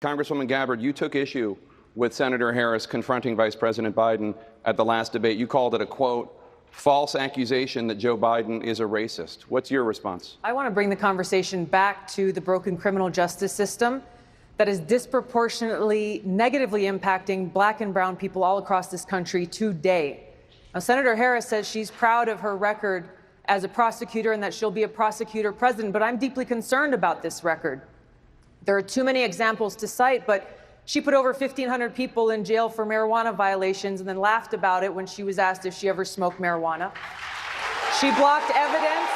Congresswoman Gabbard, you took issue with Senator Harris confronting Vice President Biden at the last debate. You called it a, quote, false accusation that Joe Biden is a racist. What's your response? I want to bring the conversation back to the broken criminal justice system that is disproportionately negatively impacting black and brown people all across this country today. Now, Senator Harris says she's proud of her record as a prosecutor and that she'll be a prosecutor president, but I'm deeply concerned about this record. There are too many examples to cite, but she put over 1,500 people in jail for marijuana violations and then laughed about it when she was asked if she ever smoked marijuana. She blocked evidence.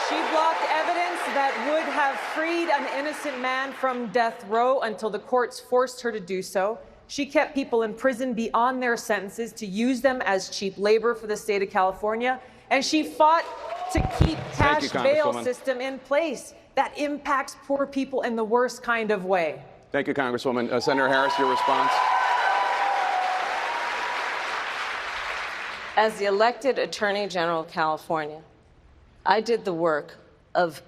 She blocked evidence that would have freed an innocent man from death row until the courts forced her to do so. She kept people in prison beyond their sentences to use them as cheap labor for the state of California. And she fought to keep cash bail system in place that impacts poor people in the worst kind of way. Thank you, Congresswoman. Senator Harris, your response. As the elected Attorney General of California, I did the work of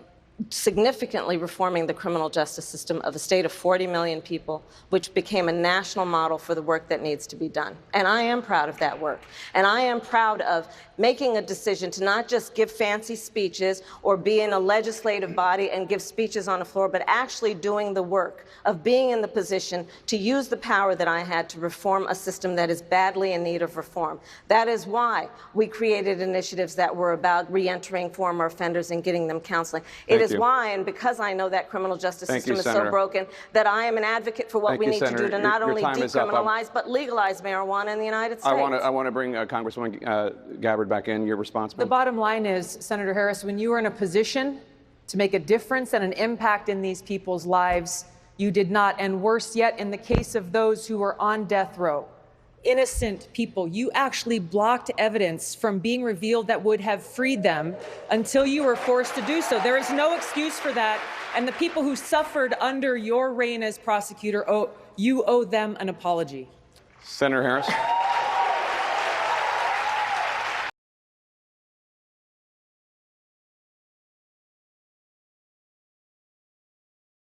significantly reforming the criminal justice system of a state of 40 million people, which became a national model for the work that needs to be done. And I am proud of that work. And I am proud of making a decision to not just give fancy speeches or be in a legislative body and give speeches on the floor, but actually doing the work of being in the position to use the power that I had to reform a system that is badly in need of reform. That is why we created initiatives that were about reentering former offenders and getting them counseling. It is why, and because I know that criminal justice system is so broken, that I am an advocate for what we need to do to not only decriminalize, but legalize marijuana in the United States. I want to bring Congresswoman Gabbard back in. Your response, The bottom line is, Senator Harris, when you were in a position to make a difference and an impact in these people's lives, you did not. And worse yet, in the case of those who were on death row, innocent people, you actually blocked evidence from being revealed that would have freed them until you were forced to do so. There is no excuse for that. And the people who suffered under your reign as prosecutor, you owe them an apology. Senator Harris.